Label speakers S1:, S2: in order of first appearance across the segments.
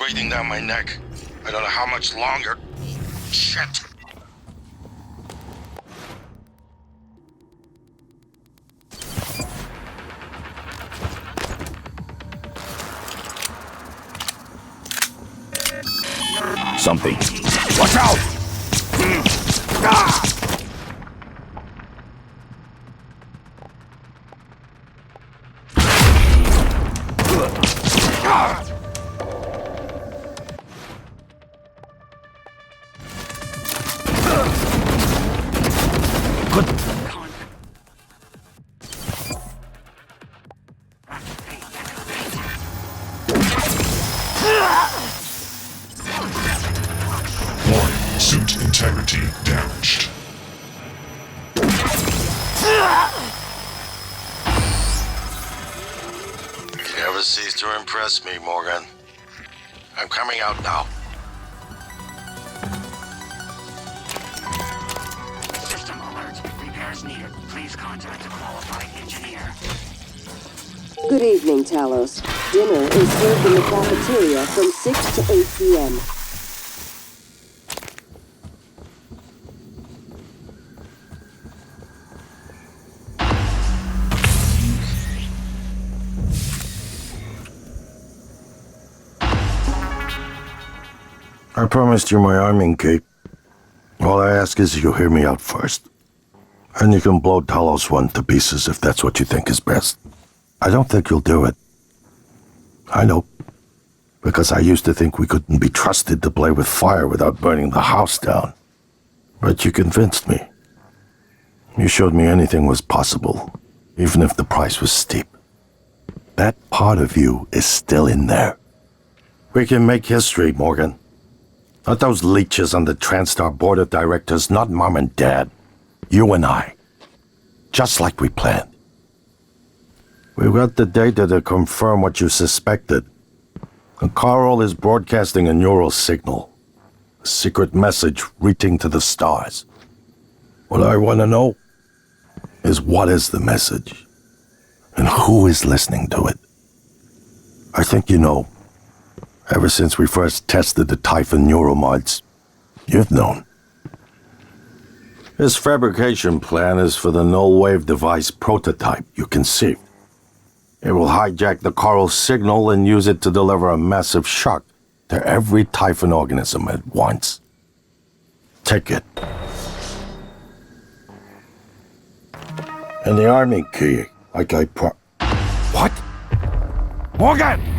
S1: breathing down my neck. I don't know how much longer. Shit.
S2: Something. Watch out! Ah!
S3: Suit integrity damaged.
S1: You never cease to impress me, Morgan. I'm coming out now.
S4: System alert. Repairs needed. Please contact a qualified engineer.
S5: Good evening, Talos. Dinner is served in the cafeteria from 6 to 8 p.m.
S6: I promised you my arming cape. All I ask is you hear me out first. And you can blow Talos I to pieces if that's what you think is best. I don't think you'll do it. I know. Because I used to think we couldn't be trusted to play with fire without burning the house down. But you convinced me. You showed me anything was possible, even if the price was steep. That part of you is still in there. We can make history, Morgan. Not those leeches on the TranStar board of directors, not Mom and Dad. You and I. Just like we planned. We've got the data to confirm what you suspected. And Carl is broadcasting a neural signal. A secret message reaching to the stars. What I want to know is what is the message? And who is listening to it? I think you know. Ever since we first tested the Typhon neuromods, you've known. This fabrication plan is for the null-wave device prototype you conceived. It will hijack the coral signal and use it to deliver a massive shock to every Typhon organism at once. Take it. And the army key, like I What? Morgan!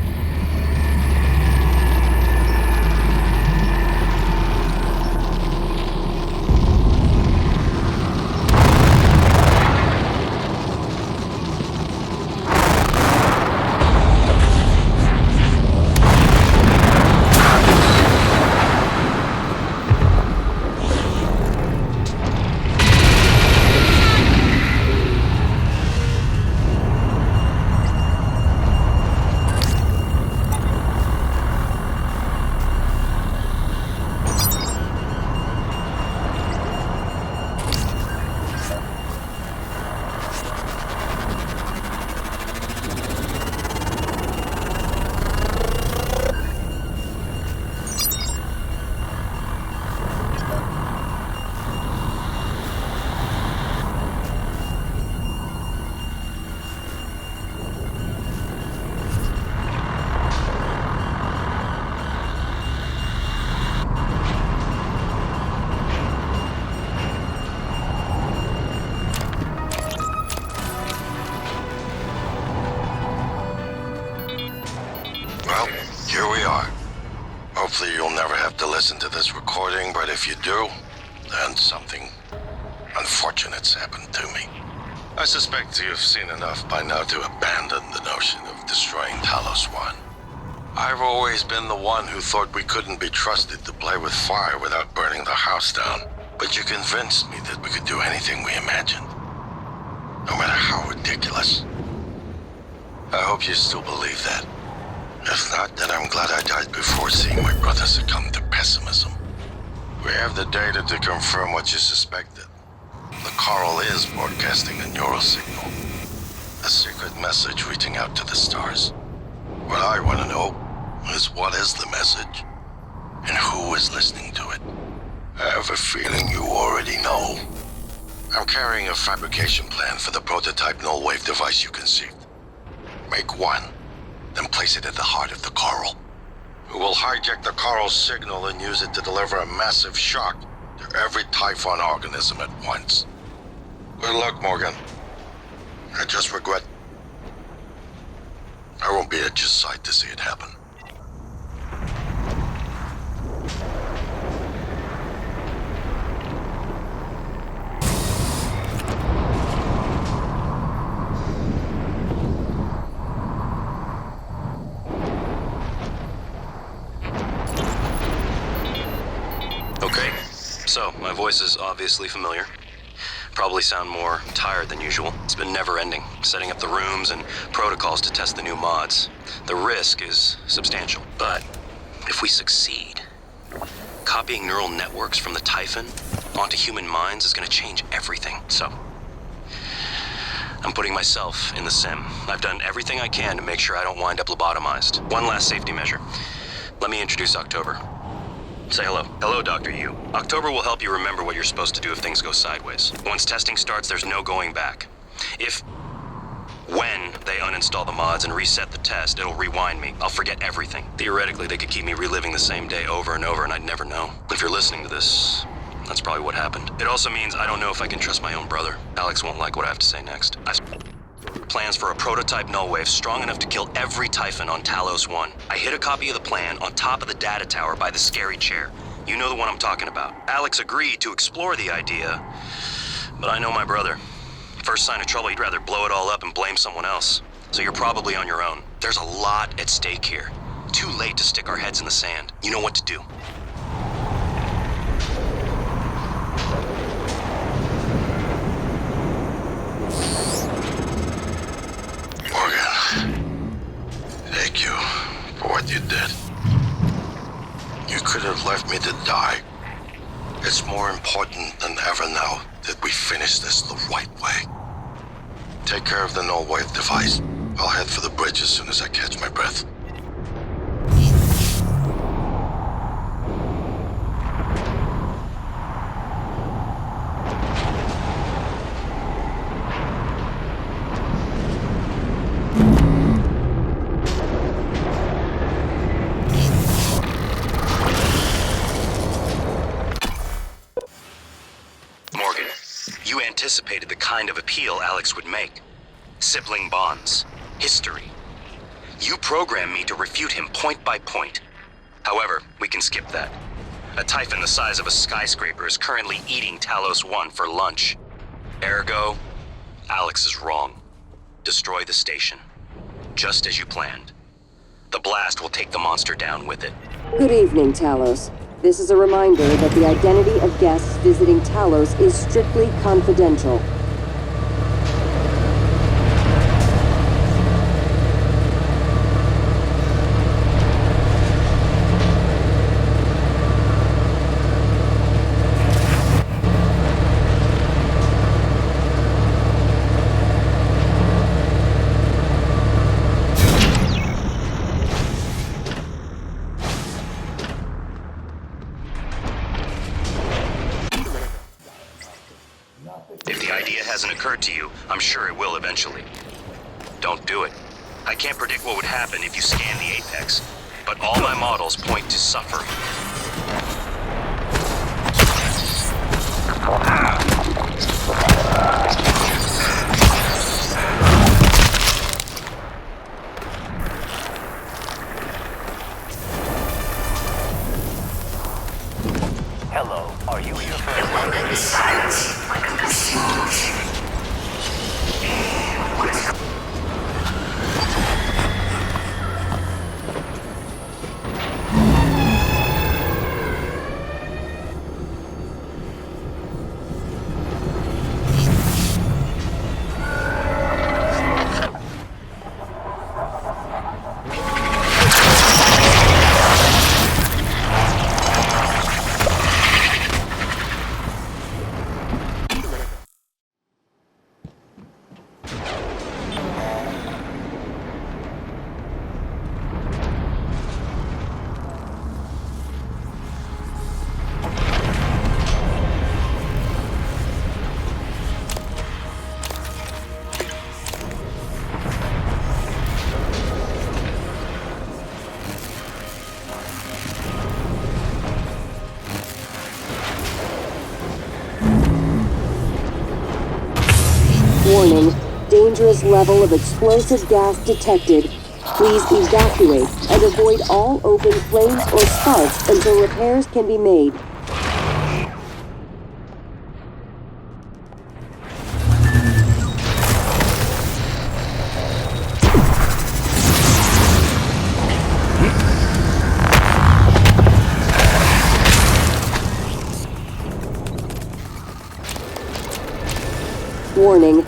S1: Hopefully you'll never have to listen to this recording, but if you do, then something unfortunate's happened to me. I suspect you've seen enough by now to abandon the notion of destroying Talos I. I've always been the one who thought we couldn't be trusted to play with fire without burning the house down, but you convinced me that we could do anything we imagined, no matter how ridiculous. I hope you still believe that. If not, then I'm glad I died before seeing my brother succumb to pessimism. We have the data to confirm what you suspected. The coral is broadcasting a neural signal. A secret message reaching out to the stars. What I want to know is what is the message, and who is listening to it. I have a feeling you already know. I'm carrying a fabrication plan for the prototype null-wave device you conceived. Make one, then place it at the heart of the coral. We will hijack the coral's signal and use it to deliver a massive shock to every Typhon organism at once. Good luck, Morgan. I just regret I won't be at your side to see it happen.
S7: Okay, so my voice is obviously familiar. Probably sound more tired than usual. It's been never-ending, setting up the rooms and protocols to test the new mods. The risk is substantial, but if we succeed, copying neural networks from the Typhon onto human minds is going to change everything. So, I'm putting myself in the sim. I've done everything I can to make sure I don't wind up lobotomized. One last safety measure. Let me introduce October. Say hello. Hello, Dr. Yu. October will help you remember what you're supposed to do if things go sideways. Once testing starts, there's no going back. When they uninstall the mods and reset the test, it'll rewind me. I'll forget everything. Theoretically, they could keep me reliving the same day over and over, and I'd never know. If you're listening to this, that's probably what happened. It also means I don't know if I can trust my own brother. Alex won't like what I have to say next. I've plans for a prototype null wave strong enough to kill every Typhon on Talos I. I hid a copy of the plan on top of the data tower by the scary chair. You know the one I'm talking about. Alex agreed to explore the idea, but I know my brother. First sign of trouble, he'd rather blow it all up and blame someone else. So you're probably on your own. There's a lot at stake here. Too late to stick our heads in the sand. You know what to do.
S1: Thank you for what you did. You could have left me to die. It's more important than ever now that we finish this the right way. Take care of the null-wave device. I'll head for the bridge as soon as I catch my breath.
S7: You anticipated the kind of appeal Alex would make. Sibling bonds. History. You programmed me to refute him point by point. However, we can skip that. A Typhon the size of a skyscraper is currently eating Talos I for lunch. Ergo, Alex is wrong. Destroy the station. Just as you planned. The blast will take the monster down with it.
S5: Good evening, Talos. This is a reminder that the identity of guests visiting Talos is strictly confidential.
S7: If the idea hasn't occurred to you, I'm sure it will eventually. Don't do it. I can't predict what would happen if you scan the Apex, but all my models point to suffering.
S8: Hello, are you here for
S4: Silence. Like a disease.
S5: Warning, dangerous level of explosive gas detected. Please evacuate and avoid all open flames or sparks until repairs can be made. Warning,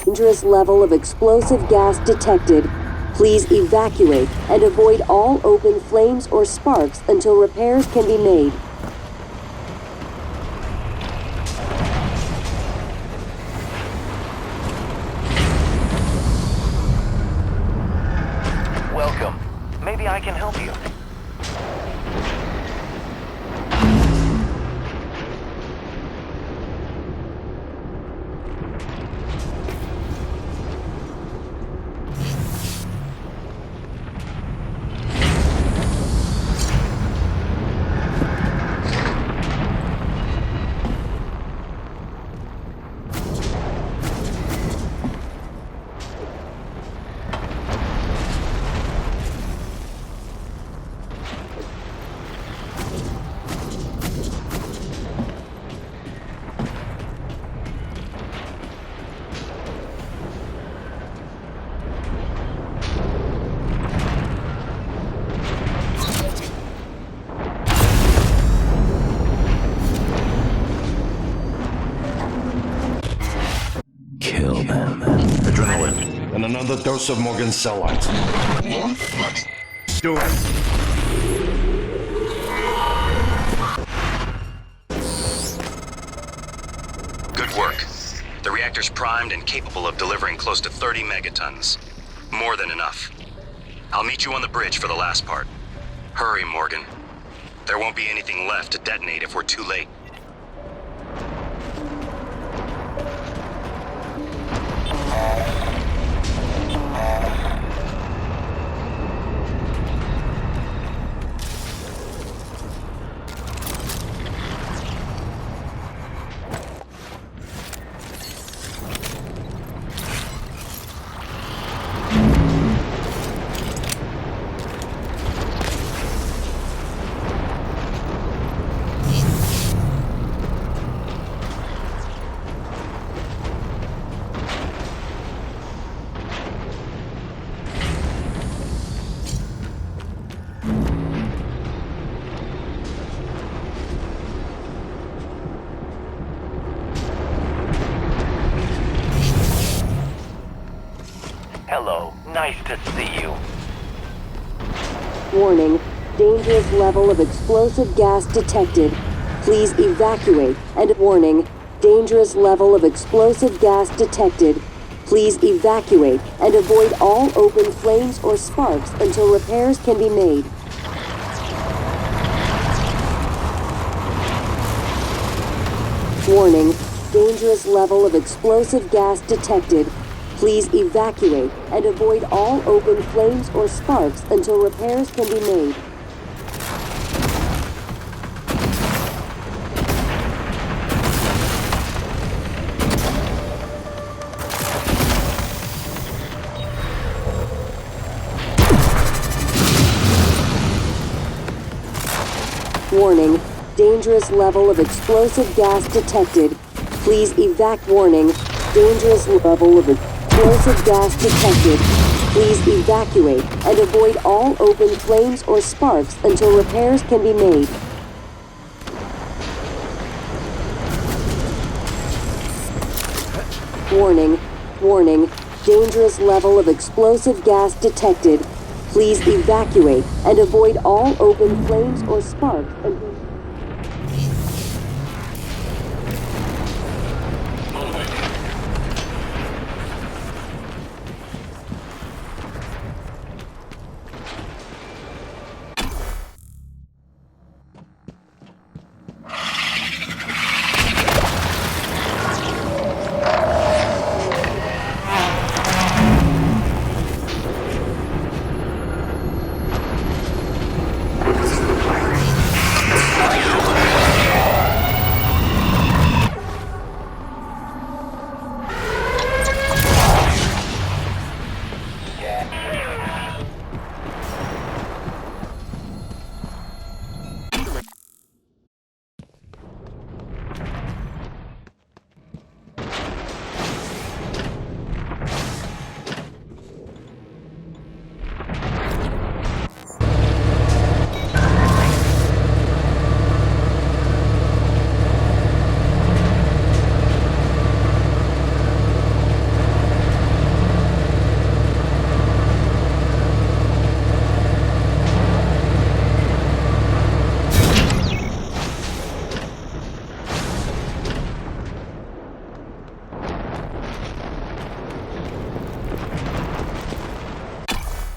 S5: dangerous level of explosive gas detected. Please evacuate and avoid all open flames or sparks until repairs can be made.
S8: Welcome. Maybe I can help you.
S2: Kill them.
S6: Adrenaline. And another dose of Morgan's cell lines. Do it.
S7: Good work. The reactor's primed and capable of delivering close to 30 megatons. More than enough. I'll meet you on the bridge for the last part. Hurry, Morgan. There won't be anything left to detonate if we're too late.
S8: Hello. Nice to see you.
S5: Warning, dangerous level of explosive gas detected. Please evacuate and warning, dangerous level of explosive gas detected. Please evacuate and avoid all open flames or sparks until repairs can be made. Warning, dangerous level of explosive gas detected. Please evacuate and avoid all open flames or sparks until repairs can be made. Warning, dangerous level of explosive gas detected. Please warning, dangerous level of explosive gas detected. Please evacuate and avoid all open flames or sparks until repairs can be made. Warning, dangerous level of explosive gas detected. Please evacuate and avoid all open flames or sparks until...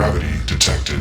S3: Gravity detected.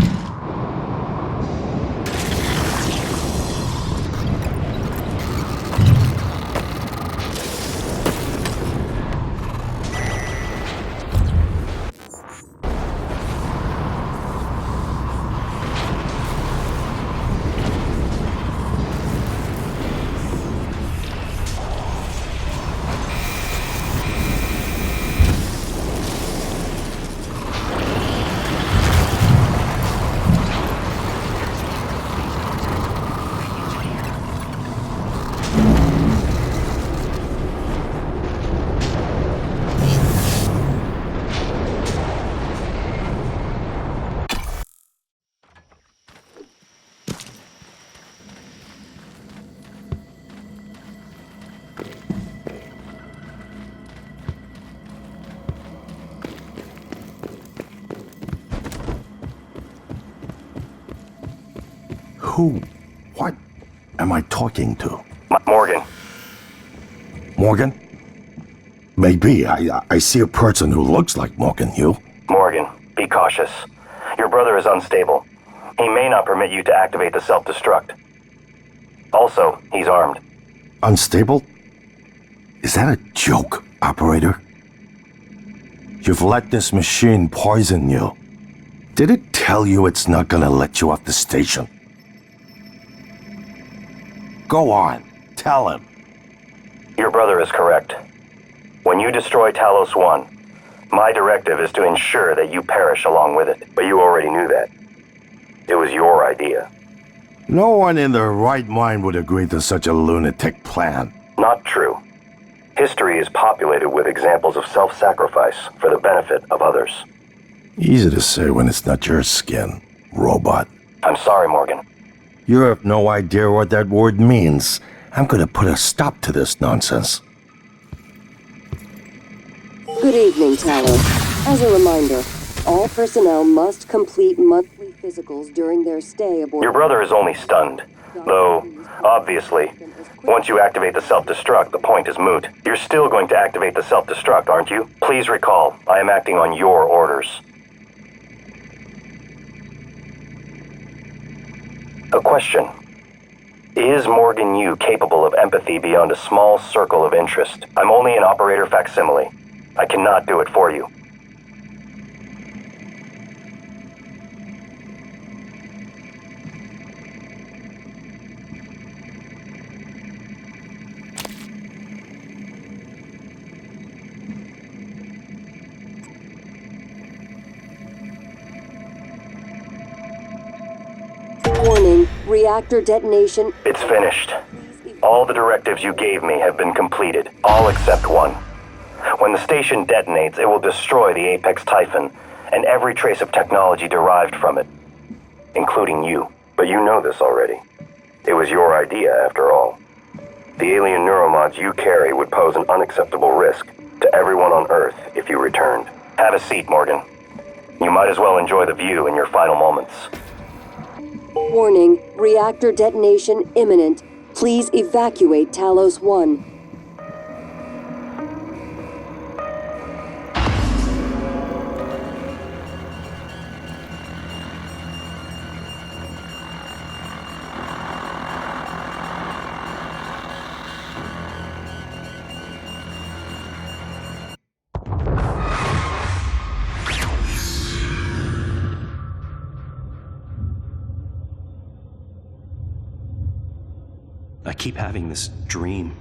S6: Who? What am I talking to?
S8: Morgan.
S6: Morgan? Maybe. I see a person who looks like Morgan. You?
S8: Morgan, be cautious. Your brother is unstable. He may not permit you to activate the self-destruct. Also, he's armed.
S6: Unstable? Is that a joke, operator? You've let this machine poison you. Did it tell you it's not gonna let you off the station? Go on, tell him.
S8: Your brother is correct. When you destroy Talos I, my directive is to ensure that you perish along with it. But you already knew that. It was your idea.
S6: No one in their right mind would agree to such a lunatic plan.
S8: Not true. History is populated with examples of self-sacrifice for the benefit of others.
S6: Easy to say when it's not your skin, robot.
S8: I'm sorry, Morgan.
S6: You have no idea what that word means. I'm gonna put a stop to this nonsense.
S5: Good evening, Talos. As a reminder, all personnel must complete monthly physicals during their stay aboard.
S8: Your brother is only stunned. Though, obviously, once you activate the self-destruct, the point is moot. You're still going to activate the self-destruct, aren't you? Please recall, I am acting on your orders. A question. Is Morgan Yu capable of empathy beyond a small circle of interest? I'm only an operator facsimile. I cannot do it for you.
S5: Warning, reactor detonation.
S8: It's finished. All the directives you gave me have been completed, all except one. When the station detonates, it will destroy the Apex Typhon and every trace of technology derived from it, including you. But you know this already. It was your idea, after all. The alien neuromods you carry would pose an unacceptable risk to everyone on Earth if you returned. Have a seat, Morgan. You might as well enjoy the view in your final moments.
S5: Warning, reactor detonation imminent. Please evacuate Talos I.
S7: I keep having this dream.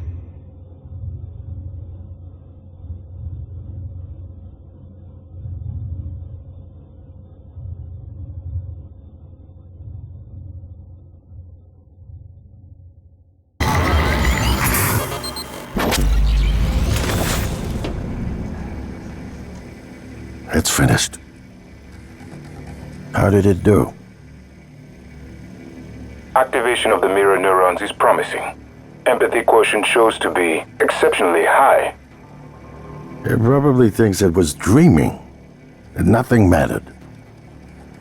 S6: It's finished. How did it do?
S9: Activation of the mirror neurons is promising. Empathy quotient shows to be exceptionally high.
S6: It probably thinks it was dreaming, and nothing mattered.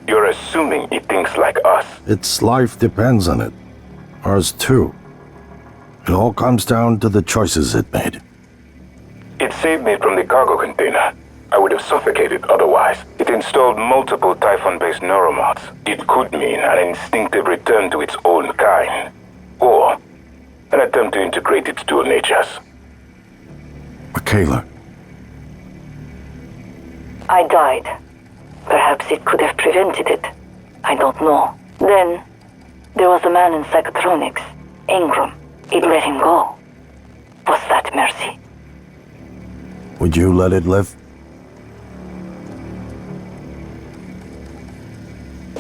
S9: You're assuming it thinks like us.
S6: Its life depends on it. Ours too. It all comes down to the choices it made.
S9: It saved me from the cargo container. I would have suffocated otherwise. It It installed multiple Typhon-based neuromods. It could mean an instinctive return to its own kind, or an attempt to integrate its dual natures.
S6: Michaela,
S10: I died. Perhaps it could have prevented it. I don't know. Then, there was a man in psychotronics, Ingram. It let him go. Was that mercy?
S6: would you let it live?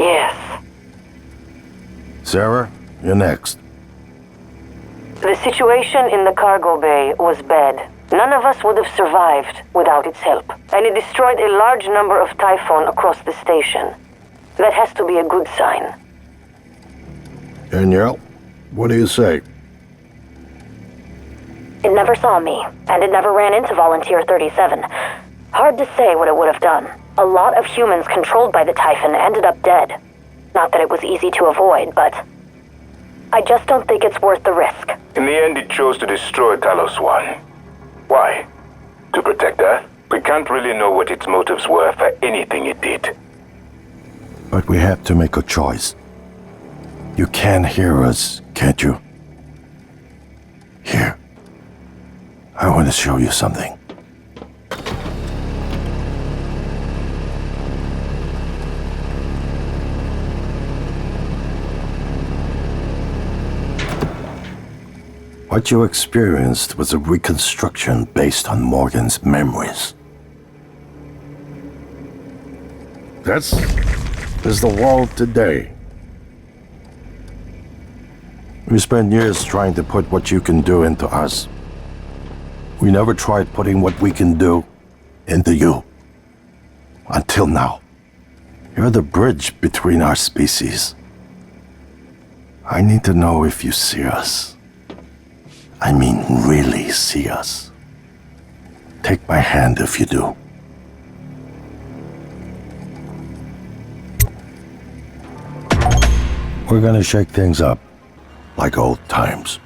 S10: Yes.
S6: Sarah, you're next.
S10: The situation in the cargo bay was bad. None of us would have survived without its help. And it destroyed a large number of Typhon across the station. That has to be a good sign.
S6: Danielle, what do you say?
S10: It never saw me, and it never ran into Volunteer 37. Hard to say what it would have done. A lot of humans controlled by the Typhon ended up dead. Not that it was easy to avoid, but I just don't think it's worth the risk.
S9: In the end, it chose to destroy Talos I. Why? To protect Earth? We can't really know what its motives were for anything it did.
S6: But we have to make a choice. You can hear us, can't you? Here. I want to show you something. What you experienced was a reconstruction based on Morgan's memories. This is the world today. We spent years trying to put what you can do into us. We never tried putting what we can do into you. Until now. You're the bridge between our species. I need to know if you see us. I mean, really see us. Take my hand if you do. We're gonna shake things up, like old times.